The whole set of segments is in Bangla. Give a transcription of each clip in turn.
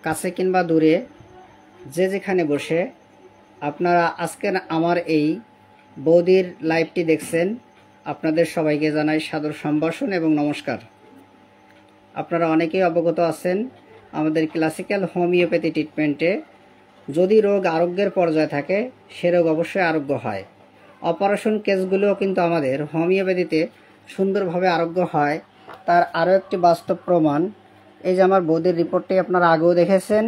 কাছে কিংবা দূরে যে যেখানে বসে আপনারা আজকে আমার এই বৌদির লাইভটি দেখছেন, আপনাদের সবাইকে জানাই সাদর সম্ভাষণ এবং নমস্কার। আপনারা অনেকেই অবগত আছেন আমাদের ক্লাসিক্যাল হোমিওপ্যাথি ট্রিটমেন্টে যদি রোগ আরোগ্যের পর্যায়ে থাকে সে রোগ অবশ্যই আরোগ্য হয়। অপারেশন কেসগুলোও কিন্তু আমাদের হোমিওপ্যাথিতে সুন্দরভাবে আরোগ্য হয়। তার আরও একটি বাস্তব প্রমাণ এই যে আমার বৌদির রিপোর্টটি আপনারা আগেও দেখেছেন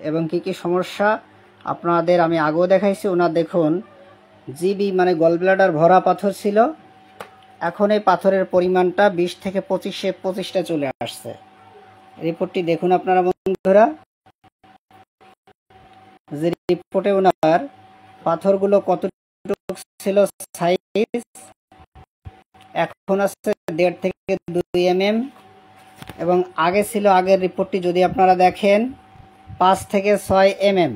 এবং কি কি সমস্যা আপনাদের আমি আগেও দেখাইছি। ওনার দেখুন জিবি মানে গল ব্লাডার ভরা পাথর ছিল, এখন এই পাথরের পরিমাণটা 20 থেকে 25টা চলে আসছে। রিপোর্টটি দেখুন আপনারা বন্ধুরা, যে রিপোর্টে ওনার পাথরগুলো কতটুকু ছিল সাইজ, এখন আছে 1.5 থেকে 2 mm এবং আগে ছিল, আগের রিপোর্টটি যদি আপনারা দেখেন 5 থেকে 6 mm,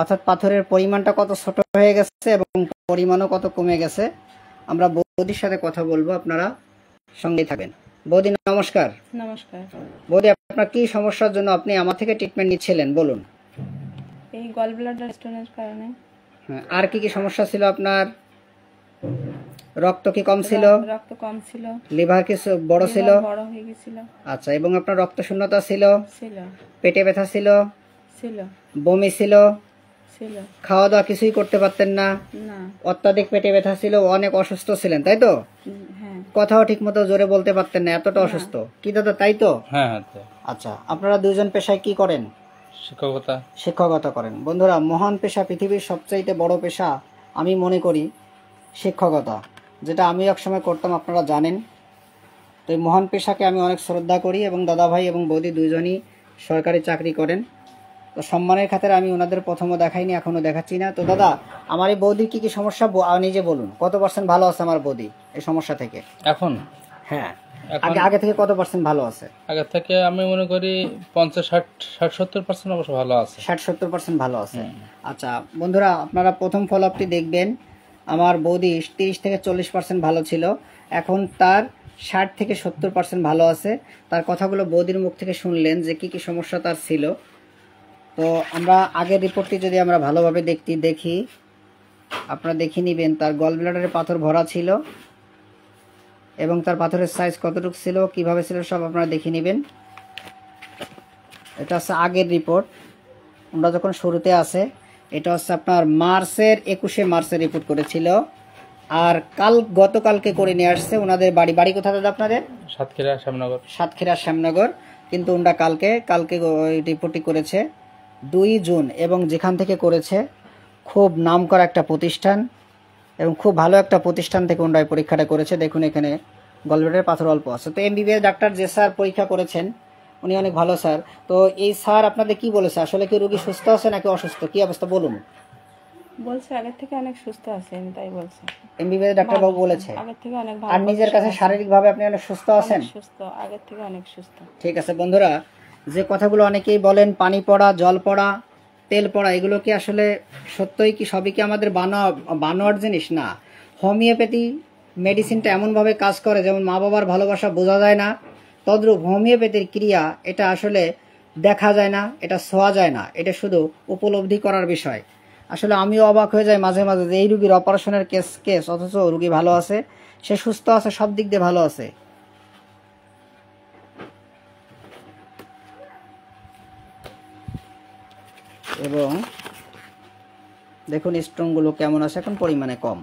অর্থাৎ পাথরের পরিমাণটা কত ছোট হয়ে গেছে এবং পরিমাণও কত কমে গেছে। আমরা বৌদির সাথে কথা বলবো, আপনারা সঙ্গেই থাকবেন। বৌদি নমস্কার। নমস্কার। বৌদি, আপনার কি সমস্যার জন্য আপনি আমার থেকে ট্রিটমেন্ট নিচ্ছিলেন বলুন? এই গল ব্লাডার স্টোনের কারণে। হ্যাঁ, আর কি কি সমস্যা ছিল আপনার? রক্ত কি কম ছিল? রক্ত কম ছিল। লিভার কি বড় ছিল? বড় হয়ে গিয়েছিল। আচ্ছা, এবং আপনার রক্ত শূন্যতা ছিল? ছিল। পেটে ব্যথা ছিল? ছিল। বমি ছিল? ছিল। খাওয়া দাওয়া কিছুই করতে পারতেন না? না। অত্যাধিক পেটে ব্যথা ছিল, অনেক অসুস্থ ছিলেন তাই তো? হ্যাঁ। কথাও ঠিক মতো জোরে বলতে পারতেন না, এতটা অসুস্থ কি দাদা, তাই তো? হ্যাঁ। আচ্ছা, আপনারা দুজন পেশায় কি করেন? শিক্ষকতা করেন। বন্ধুরা, মহান পেশা, পৃথিবীর সবচাইতে বড় পেশা আমি মনে করি শিক্ষকতা, যেটা আমি একসময় করতাম, আপনারা জানেন। তো এই মহান পেশাকে আমি অনেক শ্রদ্ধা করি এবং দাদা ভাই এবং বৌদি দুজনই সরকারি চাকরি করেন। তো সম্মানের খাতিরে আমি ওনাদের প্রথমও দেখাইনি, এখনও দেখাচ্ছি না। তো দাদা, আমার এই বৌদির কি কি সমস্যা নিজে বলুন, কত পার্সেন্ট ভালো আছে আমার বৌদি এই সমস্যা থেকে এখন? হ্যাঁ, আগে থেকে কত পার্সেন্ট ভালো আছে? আগে থেকে আমি মনে করি 50-60-70% অবশ্য ভালো আছে। 60-70% ভালো আছে। আচ্ছা বন্ধুরা, আপনারা প্রথম ফলো আপটি দেখবেন, আমার বৌদি 30 থেকে 40% ভালো ছিল, এখন তার 60 থেকে 70% ভালো আছে। তার কথাগুলো বৌদির মুখ থেকে শুনলেন যে কি কি সমস্যা তার ছিল। তো আমরা আগের রিপোর্টটি যদি আমরা ভালোভাবে দেখি, আপনারা দেখে নেবেন তার গল ব্লাডারে পাথর ভরা ছিল এবং তার পাথরের সাইজ কতটুকু ছিল, কিভাবে ছিল, সব আপনারা দেখে নেবেন। এটা হচ্ছে আগের রিপোর্ট, আমরা যখন শুরুতে আসে, এটা হচ্ছে আপনার 21শে মার্চের রিপোর্ট করেছিল, আর গতকালকে করে নিয়ে আসছে ওনাদের বাড়ি কোথায় দাদা আপনাদের? সাতক্ষীরা শ্যামনগর। কিন্তু ওনারা কালকে ওই রিপোর্টটি করেছে 2 জুন, এবং যেখান থেকে করেছে খুব নামকরা একটা প্রতিষ্ঠান এবং খুব ভালো একটা প্রতিষ্ঠান থেকে ওনারা পরীক্ষাটা করেছে। দেখুন এখানে গলব্লাডারের পাথর অল্প আছে। তো এমবিবিএস ডাক্তার যে স্যার পরীক্ষা করেছেন উনি অনেক ভালো স্যার। তো এই স্যার আপনাদের কি বলেছে, আসলে কি রোগী সুস্থ আছে নাকি অসুস্থ, কি অবস্থা বলুন? বলছে আগে থেকে অনেক সুস্থ আছে, আমি তাই বলছি। এমবিবিএস ডাক্তার বাবু বলেছে আগে থেকে অনেক ভালো। আর নিজের কাছে শারীরিকভাবে আপনি অনেক সুস্থ আছেন? সুস্থ, আগে থেকে অনেক সুস্থ। ঠিক আছে বন্ধুরা, যে কথাগুলো অনেকেই বলেন পানি পড়া, জল পড়া, তেল পড়া, এগুলো কি আসলে সত্যই কি, সবই কি আমাদের বানোয়ার জিনিস? না, হোমিওপ্যাথি মেডিসিনটা এমনভাবে কাজ করে যেমন মা বাবার ভালোবাসা বোঝা যায় না, তদ্রূপ হোমিওপ্যাথির ক্রিয়া এটা আসলে দেখা যায় না, এটা ছোঁয়া যায় না, এটা শুধু উপলব্ধি করার বিষয়। আসলে আমিও অবাক হয়ে যাই মাঝে মাঝে যে এই রুগীর অপারেশনের কেস অথচ রুগী ভালো আছে, সে সুস্থ আছে, সব দিক দিয়ে ভালো আছে। এবং দেখুন স্টোনগুলো কেমন আছে, এখন পরিমাণে কম,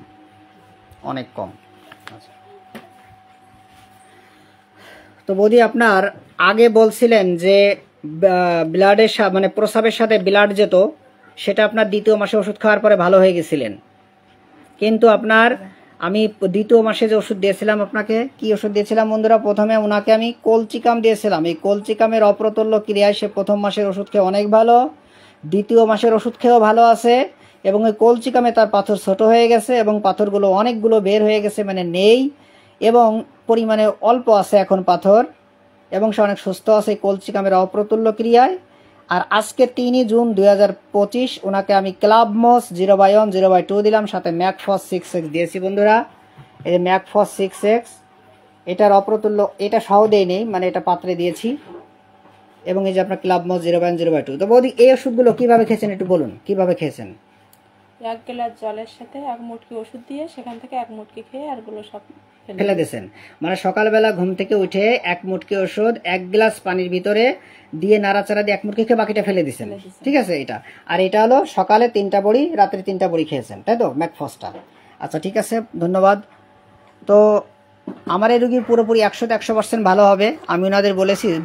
অনেক কম। তো বৌদি, আপনার আগে বলছিলেন যে ব্লাডের মানে প্রস্রাবের সাথে ব্লাড যেত, সেটা আপনার 2য় মাসে ওষুধ খাওয়ার পরে ভালো হয়ে গেছিলেন, কিন্তু আপনার আমি 2য় মাসে যে ওষুধ দিয়েছিলাম আপনাকে, কি ওষুধ দিয়েছিলাম বন্ধুরা? প্রথমে ওনাকে আমি কলচিকাম দিয়েছিলাম। এই কলচিকামের অপ্রতুল্য ক্রিয়ায় সে 1ম মাসের ওষুধ খেয়ে অনেক ভালো, 2য় মাসের ওষুধ খেয়েও ভালো আছে, এবং ওই কলচিকামে তার পাথর ছোট হয়ে গেছে এবং পাথরগুলো অনেকগুলো বের হয়ে গেছে, মানে নেই এবং পরিমাণে অল্প আছে এখন পাথর, এবং সে অনেক সুস্থ আছে কলচিকামের অপ্রতুল্য ক্রিয়ায়। আর আজকে 3 জুন 2025 ওনাকে আমি ক্লাবমস 0/1 0/2 দিলাম, সাথে ম্যাকফস 6X দিয়েছি বন্ধুরা। এই যে ম্যাকফস 6X, এটার অপ্রতুল্য, এটা সহ দেই নেই, মানে এটা পাত্রে দিয়েছি। এবং এই যে আপনার ক্লাব মস 0/0/2। তো বৌদি এই ওষুধগুলো কিভাবে খেয়েছেন একটু বলুন, কিভাবে খেয়েছেন? 1 গ্লাস জলের সাথে 1 মুটকি ওষুধ দিয়ে সেখান থেকে 1 মুটকি খেয়ে আরগুলো সব ফেলে দিয়েছেন। মানে সকালবেলা ঘুম থেকে উঠে 1 মুটকি ওষুধ 1 গ্লাস পানির ভিতরে দিয়ে নাড়াচাড়া দিয়ে 1 মুটকি খেয়ে বাকিটা ফেলে দিয়েছেন, ঠিক আছে? এটা আর এটা হলো সকালে 3টা বড়ি, রাত্রে 3টা বড়ি খেয়েছেন, তাই তো? ম্যাকফসটা। আচ্ছা ঠিক আছে, ধন্যবাদ। তো আমার এই রুগী পুরোপুরি 100% ভালো হবে। আমি ওনাদের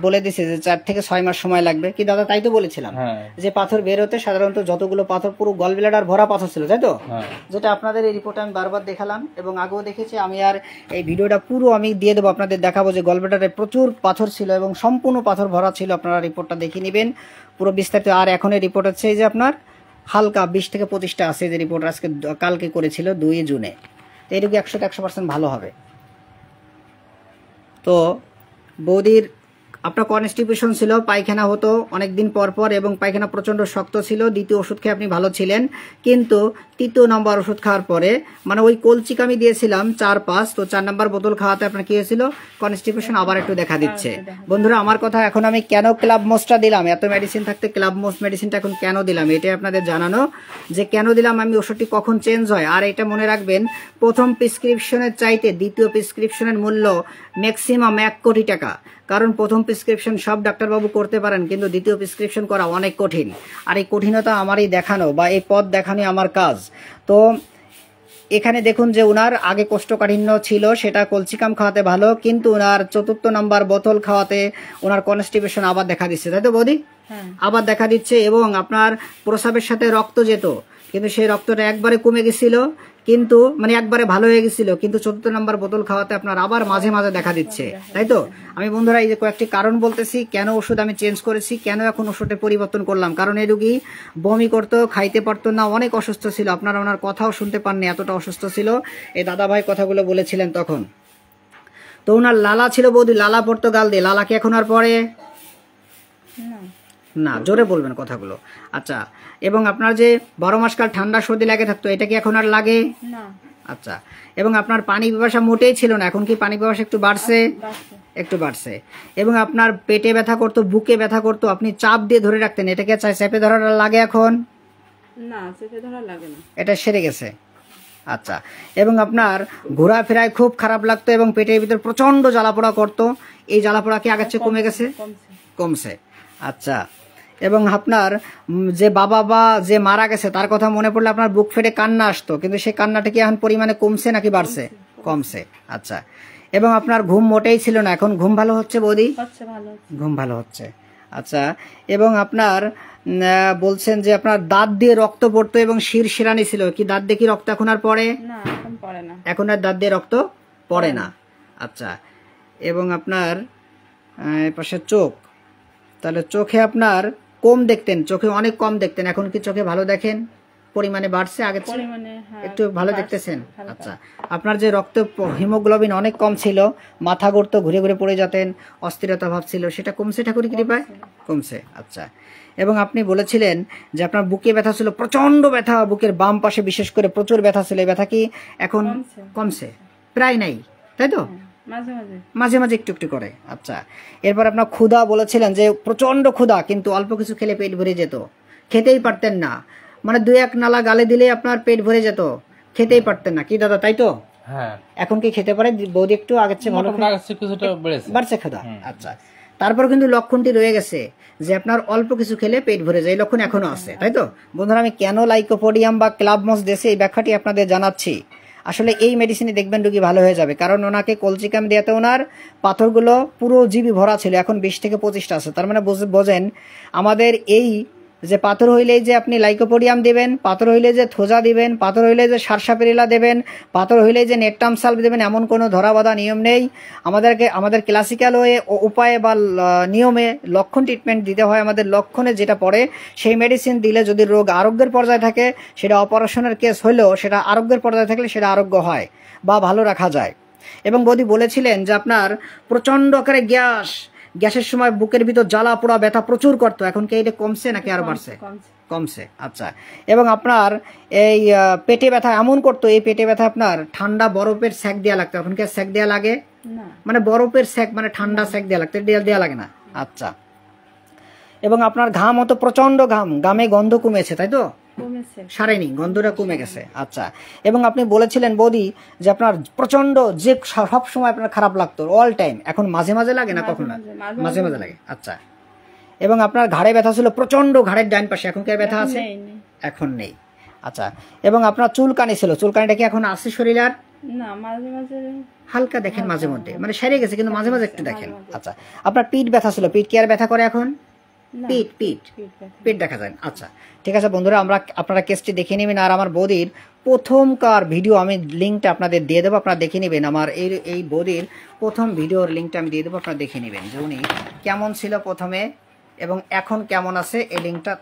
বলে দিছি যে 4 থেকে 6 মাস সময় লাগবে। কি দাদা তাই তো বলেছিলাম? যে পাথর বের হতে সাধারণত যতগুলো পাথর পুরো গল ব্লাডার ভরা পাথর ছিল, তাই তো? যেটা আপনাদের এই রিপোর্টে আমি বারবার দেখালাম এবং আগেও দেখেছি। আমি আর এই ভিডিওটা পুরো আমি দিয়ে দেবো, আপনাদের দেখাবো যে গল ব্লাডারে প্রচুর পাথর ছিল এবং সম্পূর্ণ পাথর ভরা ছিল। আপনারা রিপোর্টটা দেখে নেবেন পুরো বিস্তারিত। আর এখন এই রিপোর্ট হচ্ছে এই যে আপনার হালকা 20 থেকে 25টা আছে যে রিপোর্ট আজকে কালকে করেছিল 2 জুনে। তো এই রুগী 100% ভালো হবে। তো বৌদির আপনার কনস্টিপেশন ছিল, পায়খানা হতো অনেক দিন পর পর এবং পায়খানা প্রচণ্ড শক্ত ছিল। দ্বিতীয় ওষুধ খেয়ে আপনি ভালো ছিলেন, কিন্তু 3য় নম্বর ওষুধ খাওয়ার পরে মানে ওই কলচিক আমি দিয়েছিলাম 4-5, তো 4 নম্বর বোতল খাওয়াতে আপনার কি হয়েছিল? কনস্টিপেশন আবার একটু দেখা দিচ্ছে। বন্ধুরা আমার কথা, এখন আমি কেন ক্লাব মোসটা দিলাম, এত মেডিসিন থাকতে ক্লাব মোস মেডিসিনটা এখন কেন দিলাম এটাই আপনাদের জানানো, যে কেন দিলাম আমি, ওষুধটি কখন চেঞ্জ হয়। আর এটা মনে রাখবেন, প্রথম প্রেসক্রিপশনের চাইতে দ্বিতীয় প্রেসক্রিপশনের মূল্য ম্যাক্সিমাম 1 কোটি টাকা। কারণ প্রথম প্রেসক্রিপশন সব ডাক্তারবাবু করতে পারেন, কিন্তু দ্বিতীয় প্রেসক্রিপশন করা অনেক কঠিন। আর এই কঠিনতা আমারই দেখানো বা এই পথ দেখানো আমার কাজ। তো এখানে দেখুন যে উনার আগে কোষ্ঠকাঠিন্য ছিল, সেটা কলচিকাম খাওয়াতে ভালো, কিন্তু উনার 4র্থ নম্বর বোতল খাওয়াতে ওনার কনস্টিপেশন আবার দেখা দিচ্ছে, তাই তো বৌদি? আবার দেখা দিচ্ছে। এবং আপনার প্রস্রাবের সাথে রক্ত যেত, কিন্তু সেই রক্তটা একবারে কমে গেছিল, কিন্তু মানে একবারে ভালো হয়ে গেছিল, কিন্তু 4র্থ নম্বর বোতল খাওয়াতে আপনার আবার মাঝে মাঝে দেখা দিচ্ছে, তাই তো? আমি বন্ধুরা এই যে কয়েকটি কারণ বলতেছি কেন ওষুধ আমি চেঞ্জ করেছি, কেন এখন ওষুধের পরিবর্তন করলাম। কারণ এই রুগী বমি করতো, খাইতে পারতো না, অনেক অসুস্থ ছিল। আপনারা ওনার কথাও শুনতে পাননি, এতটা অসুস্থ ছিল। এই দাদাভাই কথাগুলো বলেছিলেন তখন। তো ওনার লালা ছিল বৌদি, লালা পড়তো গাল দিয়ে। লালা কি এখন আর পড়ে না? জোরে বলবেন কথাগুলো। আচ্ছা, এবং আপনার যে 12 মাসকাল ঠান্ডা সর্দি লাগে থাকতো, এটা কি এখন আর লাগে না? আচ্ছা, এবং আপনার পানি পিপাসা মোটেই ছিল না, এখন কি পানি পিপাসা একটু বাড়ছে? একটু বাড়ছে। এবং আপনার পেটে ব্যথা করতো, বুকে ব্যথা করতো, আপনি চাপ দিয়ে ধরে রাখতেন, এটাকে চেপে ধরাটা লাগে এখন? না, চেপে ধরা লাগে না, এটা সেরে গেছে। আচ্ছা, এবং আপনার ঘোরাফেরায় খুব খারাপ লাগতো এবং পেটের ভিতর প্রচন্ড জ্বালাপোড়া করতো, এই জ্বালাপোড়া কি আগের চেয়ে কমে গেছে? কমছে। আচ্ছা, এবং আপনার যে বাবা বা যে মারা গেছে তার কথা মনে পড়লে আপনার বুক ফেটে কান্না আসতো, কিন্তু সেই কান্নাটা কি এখন পরিমাণে কমছে নাকি বাড়ছে? কমছে। আচ্ছা, এবং আপনার ঘুম মোটেই ছিল না, এখন ঘুম ভালো হচ্ছে বৌদি? ঘুম ভালো হচ্ছে। আচ্ছা, এবং আপনার বলছেন যে আপনার দাঁত দিয়ে রক্ত পড়তো এবং শিরশিরানি ছিল, কি দাঁত দিয়ে কি রক্ত এখন আর পড়ে না? এখন পড়ে না, এখন আর দাঁত দিয়ে রক্ত পড়ে না। আচ্ছা, এবং আপনার পাশে চোখ, তাহলে চোখে আপনার কম দেখতেন, চোখে অনেক কম দেখতেন, এখন কি চোখে ভালো দেখেন? পরিমাণে বাড়ছে, আগে একটু ভালো দেখতেছেন। আচ্ছা, আপনার যে রক্ত হিমোগ্লোবিন অনেক কম ছিল, মাথা ঘুরতো, ঘুরে ঘুরে পড়ে যেতেন, অস্থিরতা ভাব ছিল, সেটা কমছে ঠাকুরের কৃপায়? কমছে। আচ্ছা, এবং আপনি বলেছিলেন যে আপনার বুকে ব্যথা ছিল, প্রচন্ড ব্যথা, বুকের বাম পাশে বিশেষ করে প্রচুর ব্যথা ছিল, এই ব্যথা কি এখন কমছে? প্রায় নাই, তাই তো? মাঝে মাঝে একটু একটু করে। আচ্ছা, এরপর আপনার ক্ষুধা বলেছিলেন যে প্রচন্ড ক্ষুধা, কিন্তু অল্প কিছু খেলে পেট ভরে যেত, খেতেই পারতেন না, মানে 2-1 নালা গালে দিলে আপনার পেট ভরে যেত, খেতেই পারতেন না, কি দাদা তাই তো? এখন কি খেতে পারে বৌদি? একটু আগের চেয়ে ভালো বাড়ছে ক্ষুধা। আচ্ছা, তারপর কিন্তু লক্ষণটি রয়ে গেছে যে আপনার অল্প কিছু খেলে পেট ভরে যায়, লক্ষণ এখনো আছে, তাই তো? বন্ধুরা আমি কেন লাইকোপোডিয়াম বা ক্লাব মস দেশে এই ব্যাখ্যাটি আপনাদের জানাচ্ছি। আসলে এই মেডিসিনে দেখবেন রোগী ভালো হয়ে যাবে, কারণ ওনাকে কলচিকাম দিয়াতে ওনার পাথরগুলো পুরো জিবি ভরা ছিল, এখন 20 থেকে 25টা আছে। তার মানে বোঝেন আমাদের এই যে পাথর হইলেই যে আপনি লাইকোপোডিয়াম দিবেন, পাথর হইলে যে থোজা দিবেন, পাথর হইলে যে সারসাপেরিলা দেবেন, পাথর হইলে যে নেটটাম সালভ দেবেন, এমন কোনো ধরাবাধা নিয়ম নেই। আমাদের ক্লাসিক্যাল উপায়ে বা নিয়মে লক্ষণ ট্রিটমেন্ট দিতে হয়। আমাদের লক্ষণে যেটা পড়ে সেই মেডিসিন দিলে যদি রোগ আরোগ্যের পর্যায়ে থাকে, সেটা অপারেশনের কেস হলেও সেটা আরোগ্যের পর্যায়ে থাকলে সেটা আরোগ্য হয় বা ভালো রাখা যায়। এবং বৌদি বলেছিলেন যে আপনার প্রচণ্ড আকারে গ্যাসের সময় বুকের ভিতর জ্বালা পোড়া ব্যথা প্রচুর করতো, এখন কি এটা কমছে নাকি আরো বাড়ছে? কমছে। আচ্ছা, এবং আপনার এই পেটে ব্যথা এমন করতো, এই পেটে ব্যথা আপনার ঠান্ডা বরফের সেক দেওয়া লাগতো, এখন কি সেক দেওয়া লাগে? মানে বরফের সেক মানে ঠান্ডা সেক দেওয়া লাগতো, দেওয়া লাগে না। আচ্ছা, এবং আপনার ঘাম হতো প্রচন্ড ঘামে গন্ধ কমেছে, তাই তো? কমেছে। সারেনি, গন্ধটা কমে গেছে। আচ্ছা, এবং আপনি বলেছিলেন বৌদি যে আপনার প্রচন্ড যে সব সময় আপনার খারাপ লাগতো অল টাইম, এখন মাঝে মাঝে লাগে না কখন? মাঝে মাঝে লাগে। আচ্ছা, এবং আপনার ঘাড়ে ব্যথা ছিল প্রচন্ড, ঘাড়ের ডান পাশে, এখন কি আর ব্যথা আছে? এখন নেই। আচ্ছা, এবং আপনার চুলকানি ছিল, চুলকানিটা কি এখন আছে শরীরে? আর না, মাঝে মাঝে হালকা দেখেন, মাঝে মধ্যে, মানে সেরে গেছে কিন্তু মাঝে মাঝে একটু দেখেন। আচ্ছা, আপনার পিঠ ব্যথা ছিল, পিঠ কি আর ব্যথা করে এখন? পিঠ দেখা যায়। আচ্ছা, ঠিক আছে বন্ধুরা, আপনারা কেসটি দেখে নেবেন। আর আমার বৌদির প্রথমকার ভিডিও আমি লিঙ্কটা আপনাদের দিয়ে দেবো, আপনারা দেখে নেবেন। আমার এই বৌদির প্রথম ভিডিওর লিঙ্কটা আমি দিয়ে দেবো, আপনারা দেখে নেবেন যে উনি কেমন ছিল প্রথমে এবং এখন কেমন আছে, এই লিঙ্কটা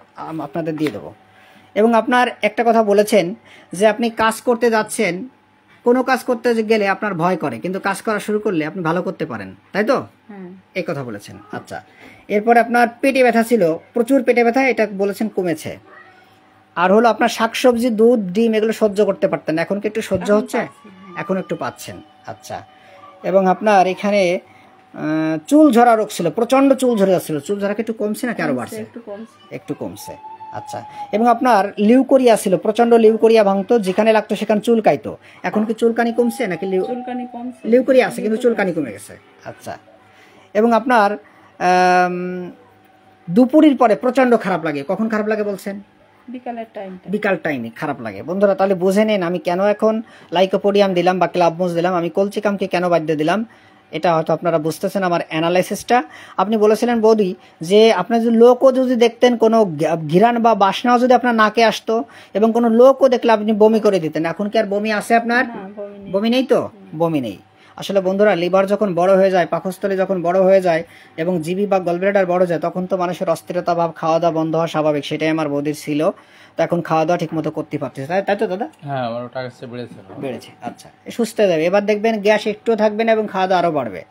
আপনাদের দিয়ে দেবো। এবং আপনার একটা কথা বলেছেন যে আপনি কাজ করতে যাচ্ছেন, কোনো কাজ করতে গেলে আপনার ভয় করে, কিন্তু কাজ করা শুরু করলে আপনি ভালো করতে পারেন, তাই তো? এই কথা বলেছেন। আচ্ছা, এরপরে আপনার পেটে ব্যথা ছিল, প্রচুর পেটে ব্যথা, এটা বলেছেন কমেছে। আর হলো আপনার শাকসবজি, দুধ, ডিম এগুলো সহ্য করতে পারতেন, এখন কি একটু সহ্য হচ্ছে? এখন একটু পাচ্ছেন। আচ্ছা, এবং আপনার এখানে চুল ঝরা রোগ ছিল, প্রচন্ড চুল ঝরে যাচ্ছিল, চুল ঝরা কি একটু কমছে নাকি আরো বাড়ছে? একটু কমছে। আচ্ছা, এবং আপনার লিউকোরিয়া ছিল, প্রচন্ড লিউকোরিয়া ভাঙতো, যেখানে লাগতো সেখানে চুলকাইতো, এখন কি চুলকানি কমছে নাকি? লিউকোরিয়া আছে কিন্তু চুলকানি কমে গেছে। আচ্ছা, এবং আপনার দুপুরের পরে প্রচন্ড খারাপ লাগে, কখন খারাপ লাগে বলছেন? বিকাল টাইমে খারাপ লাগে। বন্ধুরা তাহলে বুঝে নেন আমি কেন এখন লাইকোপোডিয়াম দিলাম বা ক্লাবমোস দিলাম, আমি কলচিকামকে কেন বাদ দিয়ে দিলাম, এটা হয়তো আপনারা বুঝতেছেন আমার অ্যানালাইসিসটা। আপনি বলেছিলেন বৌদি যে আপনার যদি লোকও যদি দেখতেন, কোনো ঘিরান বা বাসনাও যদি আপনার নাকে আসতো এবং কোনো লোকও দেখলে আপনি বমি করে দিতেন, এখন কি আর বমি আছে আপনার? বমি নেই তো? বমি নেই। আসলে বন্ধুরা, লিভার যখন বড় হয়ে যায়, পাকস্থলী যখন বড় হয়ে যায় এবং জিবি বা গলব্লাডার বড় যায়, তখন তো মানুষের অস্থিরতা ভাব, খাওয়া দাওয়া বন্ধ হওয়া স্বাভাবিক, সেটাই আমার বৌদির ছিল। তো এখন খাওয়া দাওয়া ঠিক মতো করতে পারতেছে, তাই তো দাদা? হ্যাঁ, আমার ওটা বেড়েছে। আচ্ছা, সুস্থ হয়ে যাবে, এবার দেখবেন গ্যাস একটু থাকবে না এবং খাওয়া দাওয়া আরো বাড়বে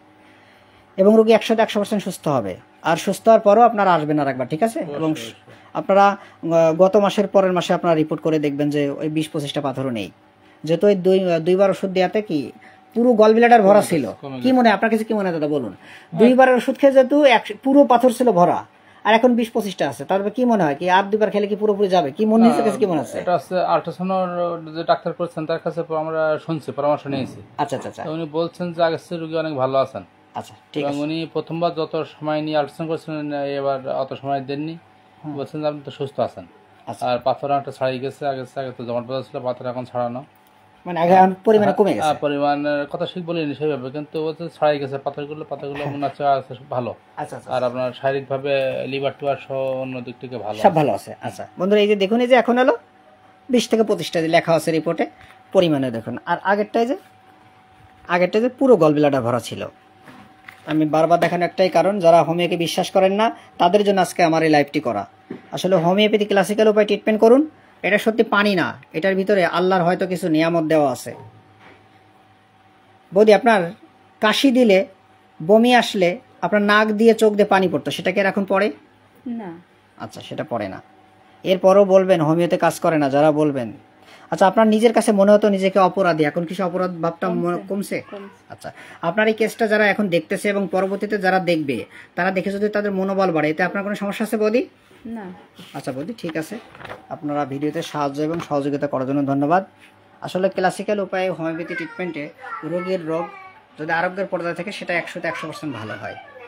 এবং রোগী 100% সুস্থ হবে। আর সুস্থ হওয়ার পরও আপনারা আসবেন আর একবার, ঠিক আছে? এবং আপনারা গত মাসের পরের মাসে আপনারা রিপোর্ট করে দেখবেন যে ওই 20-25টা পাথরও নেই, যেহেতু ওই দুইবার ওষুধ দেওয়াতে কি পুরো গলব্লাডার ভরা ছিল। কি মনে হয় আপনার কাছে, কি মনে হয় দাদা বলুন? দুইবারের ওষুধ খেয়ে যেহেতু পুরো পাথর ছিল ভরা, আর এখন 20-25টা আছে, তারপরে কি মনে হয় কি আর দুইবার খেলে কি পুরোপুরি যাবে? কি মনে হচ্ছে, কি মনে হচ্ছে? এটা হচ্ছে আল্ট্রাসাউন্ড যে ডাক্তার করছেন তার কাছে আমরা শুনছি, পরামর্শ নিয়েছি। আচ্ছা আচ্ছা আচ্ছা, উনি বলছেন যে আগের চেয়ে রোগী অনেক ভালো আছেন। আচ্ছা, ঠিক আছে। উনি প্রথমবার যত সময় নিয়ে আল্ট্রাসাউন্ড করছিলেন, এবার অত সময় দেননি, বলছেন যে আপনি তো সুস্থ আছেন। আর পাথর একটা ছাড়িয়ে গেছে, আগে তো জমাট বাঁধা ছিল, পাথর এখন ছাড়ানো, মানে আগে পরিমাণে কমে গেছে। পরিমাণের কথা ঠিক বলিনি সেইভাবে, কিন্তু ছাড়াই গেছে পাথরগুলো মনে হচ্ছে ভালো। আচ্ছা, আর আপনার শারীরিকভাবে লিভার টুয়ার সহ অন্য দিক থেকে ভালো, সব ভালো আছে। আচ্ছা বন্ধুরা, এই যে দেখুন, এই যে এখন হলো 20-25টা লেখা আছে রিপোর্টে, পরিমাণে দেখুন। আর আগেরটাই যে পুরো গলব্লাডার ভরা ছিল। আমি বারবার দেখানো একটাই কারণ, যারা হোমিওকে বিশ্বাস করেন না তাদের জন্য আজকে আমার এই লাইভটি করা। আসলে হোমিওপ্যাথি ক্লাসিক্যাল উপায় ট্রিটমেন্ট করুন, এটা সত্যি পানি না, এটার ভিতরে আল্লাহর হয়তো কিছু নিয়ামত দেওয়া আছে। বৌদি, আপনার কাশি দিলে, বমি আসলে আপনার নাক দিয়ে চোখ দিয়ে পানি পড়তো, সেটা কি এখন পড়ে না? আচ্ছা, সেটা পড়ে না। এরপরও বলবেন হোমিওতে কাজ করে না, যারা বলবেন। আচ্ছা, আপনার নিজের কাছে মনে হতো নিজেকে অপরাধী, এখন কিছু অপরাধ ভাবটা কমছে? আচ্ছা, আপনার এই কেসটা যারা এখন দেখতেছে এবং পরবর্তীতে যারা দেখবে, তারা দেখে যদি তাদের মনোবল বাড়ে, এতে আপনার কোনো সমস্যা আছে বৌদি? না। আচ্ছা বৌদি, ঠিক আছে। আপনারা ভিডিওতে সাহায্য এবং সহযোগিতা করার জন্য ধন্যবাদ। আসলে ক্লাসিক্যাল উপায়ে হোমিওপ্যাথি ট্রিটমেন্টে রোগীর রোগ যদি আরোগ্যের পর্যায়ে থাকে, সেটা 100% ভালো হয়।